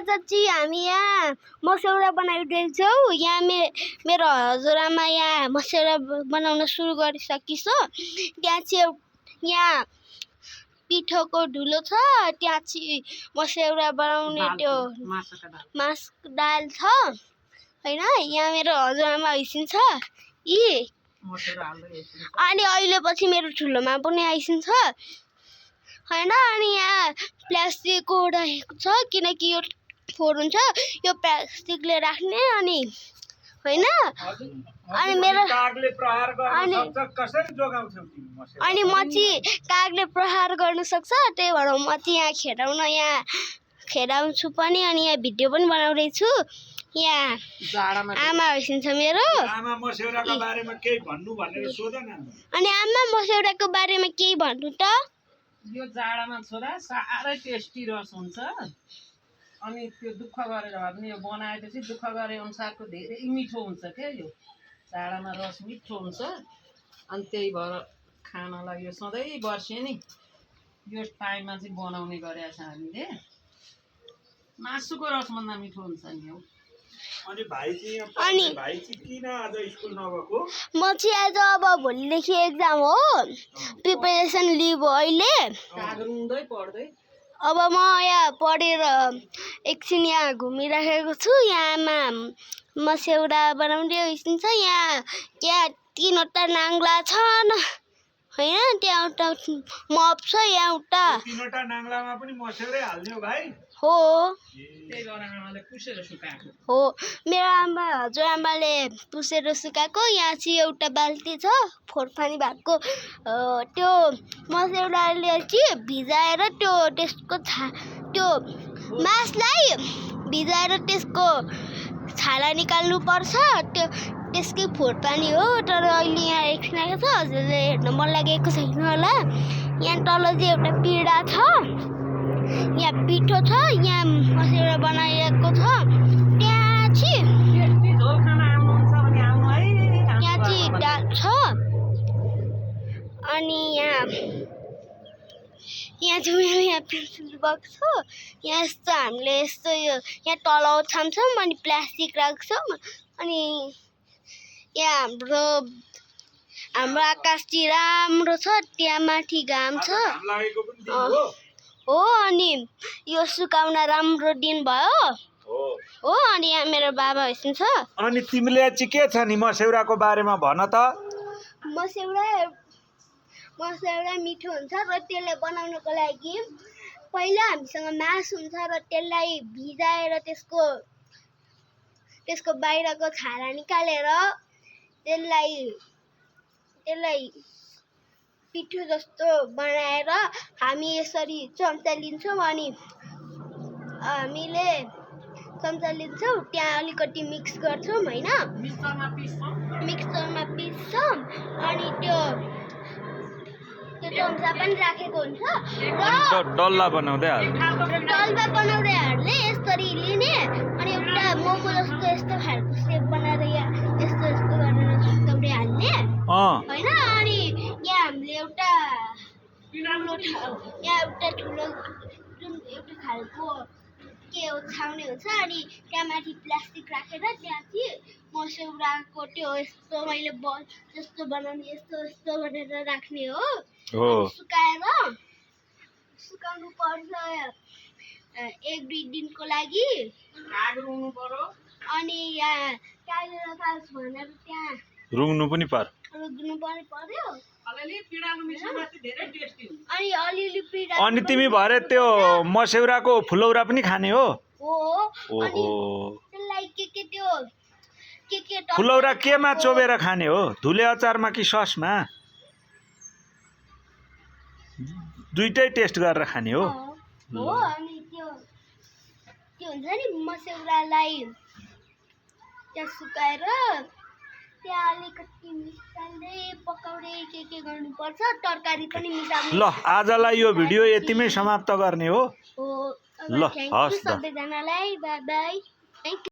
चाची हामी यहाँ मसौरा बनाइरहेको छौँ। यहाँ मेरो हजुरआमा यहाँ मसौरा बनाउन सुरु गरिसकिछ। त्यहाँ चाहिँ यहाँ पिठोको ढुलो छ, त्यहाँ चाहिँ मसौरा बनाउने त्यो मासको दाल छ हैन। यहाँ मेरो हजुरआमा आइसिन्छ यी अनि अहिले पछि मेरो ठुलोमा पनि आइसिन्छ हैन। अनि यहाँ प्लास्टिकको राखेको छ किनकि यो फोहोर हुन्छ, यो प्लास्टिकले राख्ने अनि हैन। अनि मेरो कागले प्रहार गर्न सक्छ, कसरी जोगाउँछौ तिमी? अनि म चाहिँ कागले प्रहार गर्न सक्छ, त्यही भएर म चाहिँ यहाँ खेडाउँछु पनि अनि यहाँ भिडियो पनि बनाउँदै छु। यहाँ आमा आइसिन्छ मेरो। आमा मसौराको बारेमा केही भन्नु भनेर सोध न। अनि आमा मसौराको बारेमा केही भन्नु त? यो जाडामा छोरा साह्रै टेस्टी रस हुन्छ। अनि त्यो दुःख गरेर भए पनि यो बनाएपछि दुःख गरे अनुसारको धेरै मिठो हुन्छ क्या। यो जाडामा रस मिठो हुन्छ अनि त्यही भएर खानलाई यो सधैँ वर्षे नि यो टाइममा चाहिँ बनाउने गरेका छ हामीले। मासुको रसभन्दा मिठो हुन्छ नि यो। अनि भाइ चाहिँ किन आज स्कुल नगएको? म चाहिँ आज अब भोलिदेखि एक्जाम हो, प्रिपरेसन लिभ हो अहिले। रुँदै पढ्दै अब म यहाँ पढेर एकछिन यहाँ घुमिराखेको छु। यहाँ आमा मसौरा बनाउँदै आइसिन्छ। यहाँ 3वटा नाङ्ला छन् हैन। त्यहाँ एउटा मप छ, यहाँ एउटा 3वटा नाङ्लामा पनि मसौरै हाल्ने हो भाइ? हो, त्यही भएर आमाले पुसेर सुकाएको हो। मेरो हजुरआमाले पुसेर सुकाएको। यहाँ चाहिँ एउटा बाल्टी छ फोहोर पानी भएको, त्यो मसौराले चाहिँ भिजाएर त्यो मासलाई भिजाएर त्यसको छाला निकाल्नु पर्छ। त्यसकै फोहोर पानी हो। तर अहिले यहाँ राखिरहेको छ, हजुरले हेर्न मन लागेको छैन होला। यहाँ तल चाहिँ एउटा पिँढा छ, यहाँ पिठो छ, यहाँ मसौरा बनाइएको छ। त्यहाँ चाहिँ दाल छ। अनि यहाँ चाहिँ मेरो यहाँ पेन्सिल बक्स छ। यहाँ यस्तो हामीले यस्तो यहाँ तल ओछ्याउँछौँ अनि प्लास्टिक राख्छौँ। अनि यहाँ हाम्रो आकाश चाहिँ राम्रो छ, त्यहाँ माथि घाम छ हो। अनि यो सुकाउन राम्रो दिन भयो हो। अनि यहाँ मेरो बाबा आइसिन्छ। अनि तिमीले चाहिँ के छ नि मसौराको बारेमा भन त? मसौरा मिठो हुन्छ र त्यसलाई बनाउनको लागि पहिला हामीसँग मास हुन्छ र त्यसलाई भिजाएर त्यसको बाहिरको छाला निकालेर त्यसलाई पिठो जस्तो बनाएर हामी यसरी चम्चा लिन्छौँ। अनि हामीले चम्चा लिन्छौँ, त्यहाँ अलिकति मिक्स गर्छौँ हैन, मिक्सरमा पिस्छौँ। अनि त्यो चम्चा पनि राखेको हुन्छ र डल्ला बनाउँदै हाल्ने यसरी लिने। अनि एउटा मोमो जस्तो यस्तो खालको सेप बनाएर यस्तो गरेर सुकाउँदै हाल्ने हैन। अनि यहाँ हामीले एउटा ठुलो एउटा खालको के ओछ्याउने हुन्छ। अनि त्यहाँ माथि प्लास्टिक राखेर त्यहाँ चाहिँ मसौराको त्यो यस्तो मैले बल जस्तो बनाउने यस्तो गरेर राख्ने हो। सुकाउनु पर्छ 1-2 दिनको लागि। अनि यहाँ कागेर खाल्छ भनेर त्यहाँ रुङ्नु पनि पर्यो। अनि अलिअलि पिँढा। अनि तिमी भरे त्यो मसौराको फुलौरा पनि खाने हो? त्यसलाई के फुलौरा केमा चोबेर खाने हो? धुले अचारमा कि ससमा? दुईटै टेस्ट गरेर खाने हो। अनि त्यो हुन्छ नि मसौरालाई त्यहाँ सुकाएर त्यहाँ अलिकति मिसाल्दै पकाउँदै के गर्नुपर्छ। तरकारी पनि मिसाल्नु। ल आजलाई यो भिडियो यतिमै समाप्त गर्ने हो। ल हस् त सबैजनालाई बाई बाई।